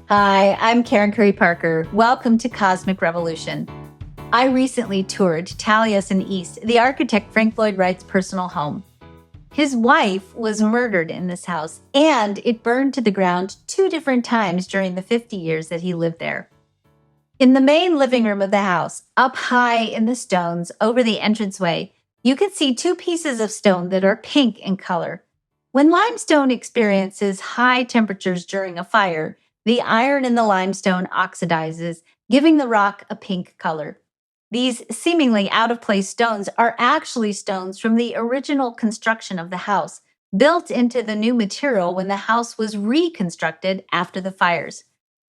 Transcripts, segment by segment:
Hi, I'm Karen Curry Parker. Welcome to Cosmic Revolution. I recently toured Taliesin East, the architect Frank Lloyd Wright's personal home. His wife was murdered in this house, and it burned to the ground 2 different times during the 50 years that he lived there. In the main living room of the house, up high in the stones over the entranceway, you can see 2 pieces of stone that are pink in color. When limestone experiences high temperatures during a fire, the iron in the limestone oxidizes, giving the rock a pink color. These seemingly out of place stones are actually stones from the original construction of the house, built into the new material when the house was reconstructed after the fires.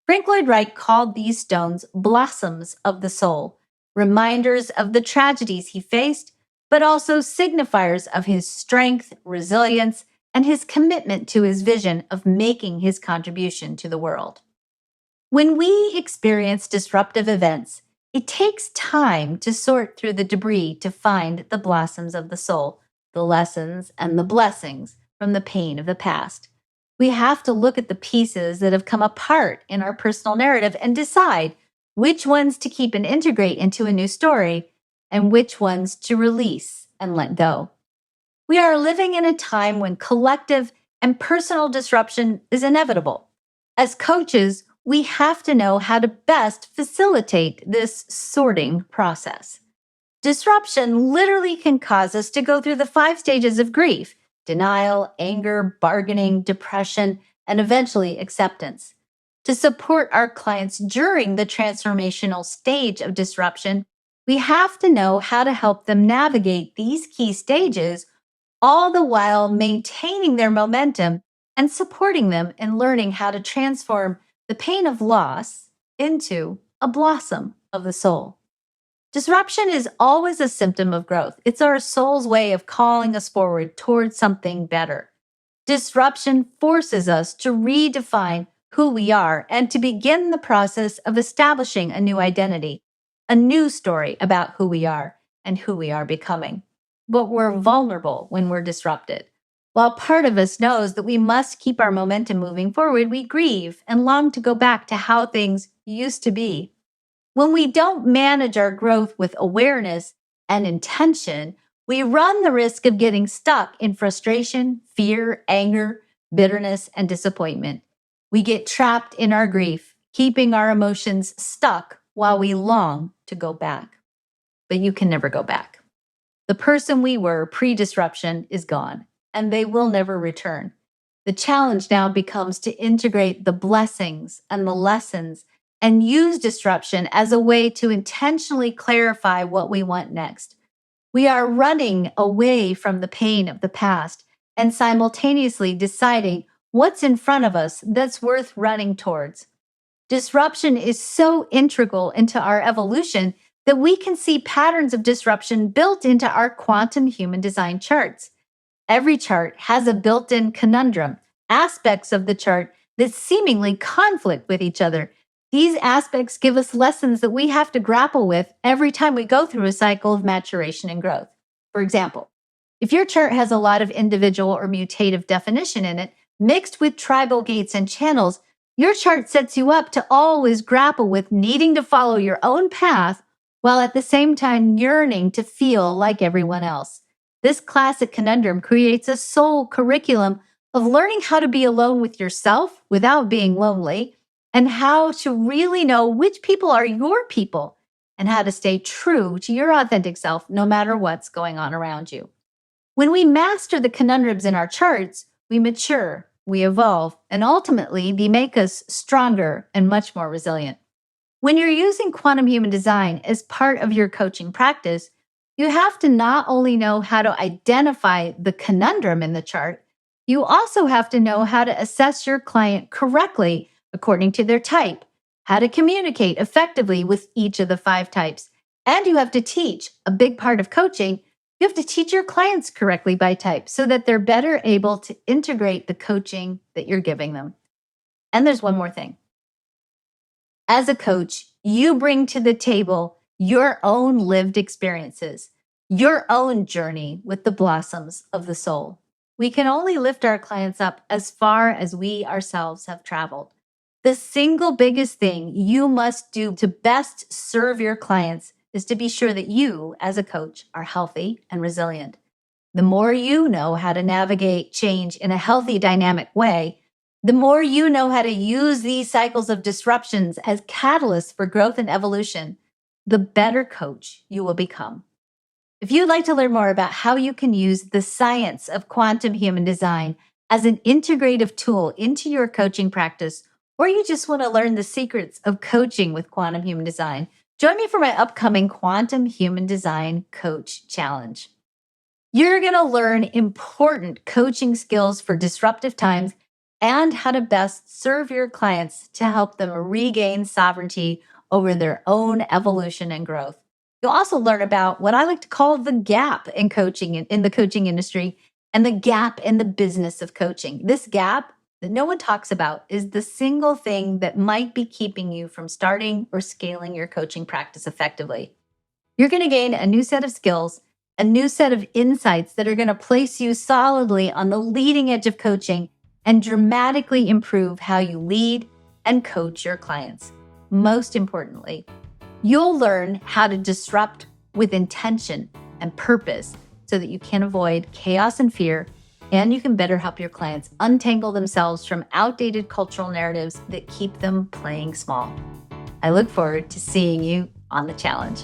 Frank Lloyd Wright called these stones blossoms of the soul, reminders of the tragedies he faced, but also signifiers of his strength, resilience, and his commitment to his vision of making his contribution to the world. When we experience disruptive events, it takes time to sort through the debris to find the blossoms of the soul, the lessons and the blessings from the pain of the past. We have to look at the pieces that have come apart in our personal narrative and decide which ones to keep and integrate into a new story and which ones to release and let go. We are living in a time when collective and personal disruption is inevitable. As coaches, we have to know how to best facilitate this sorting process. Disruption literally can cause us to go through the 5 stages of grief: denial, anger, bargaining, depression, and eventually acceptance. To support our clients during the transformational stage of disruption, we have to know how to help them navigate these key stages, all the while maintaining their momentum and supporting them in learning how to transform the pain of loss into a blossom of the soul. Disruption is always a symptom of growth. It's our soul's way of calling us forward towards something better. Disruption forces us to redefine who we are and to begin the process of establishing a new identity, a new story about who we are and who we are becoming. But we're vulnerable when we're disrupted. While part of us knows that we must keep our momentum moving forward, we grieve and long to go back to how things used to be. When we don't manage our growth with awareness and intention, we run the risk of getting stuck in frustration, fear, anger, bitterness, and disappointment. We get trapped in our grief, keeping our emotions stuck while we long to go back. But you can never go back. The person we were pre-disruption is gone, and they will never return. The challenge now becomes to integrate the blessings and the lessons and use disruption as a way to intentionally clarify what we want next. We are running away from the pain of the past and simultaneously deciding what's in front of us that's worth running towards. Disruption is so integral into our evolution that we can see patterns of disruption built into our quantum human design charts. Every chart has a built-in conundrum, aspects of the chart that seemingly conflict with each other. These aspects give us lessons that we have to grapple with every time we go through a cycle of maturation and growth. For example, if your chart has a lot of individual or mutative definition in it, mixed with tribal gates and channels, your chart sets you up to always grapple with needing to follow your own path while at the same time yearning to feel like everyone else. This classic conundrum creates a soul curriculum of learning how to be alone with yourself without being lonely, and how to really know which people are your people and how to stay true to your authentic self no matter what's going on around you. When we master the conundrums in our charts, we mature, we evolve, and ultimately they make us stronger and much more resilient. When you're using quantum human design as part of your coaching practice, you have to not only know how to identify the conundrum in the chart, you also have to know how to assess your client correctly according to their type, how to communicate effectively with each of the 5 types. And you have to teach, a big part of coaching, you have to teach your clients correctly by type so that they're better able to integrate the coaching that you're giving them. And there's one more thing. As a coach, you bring to the table your own lived experiences, your own journey with the blossoms of the soul. We can only lift our clients up as far as we ourselves have traveled. The single biggest thing you must do to best serve your clients is to be sure that you, as a coach, are healthy and resilient. The more you know how to navigate change in a healthy, dynamic way, the more you know how to use these cycles of disruptions as catalysts for growth and evolution, the better coach you will become. If you'd like to learn more about how you can use the science of quantum human design as an integrative tool into your coaching practice, or you just want to learn the secrets of coaching with quantum human design, join me for my upcoming Quantum Human Design Coach Challenge. You're going to learn important coaching skills for disruptive times and how to best serve your clients to help them regain sovereignty over their own evolution and growth. You'll also learn about what I like to call the gap in coaching in the coaching industry and the gap in the business of coaching. This gap that no one talks about is the single thing that might be keeping you from starting or scaling your coaching practice effectively. You're going to gain a new set of skills, a new set of insights that are going to place you solidly on the leading edge of coaching and dramatically improve how you lead and coach your clients. Most importantly, you'll learn how to disrupt with intention and purpose so that you can avoid chaos and fear, and you can better help your clients untangle themselves from outdated cultural narratives that keep them playing small. I look forward to seeing you on the challenge.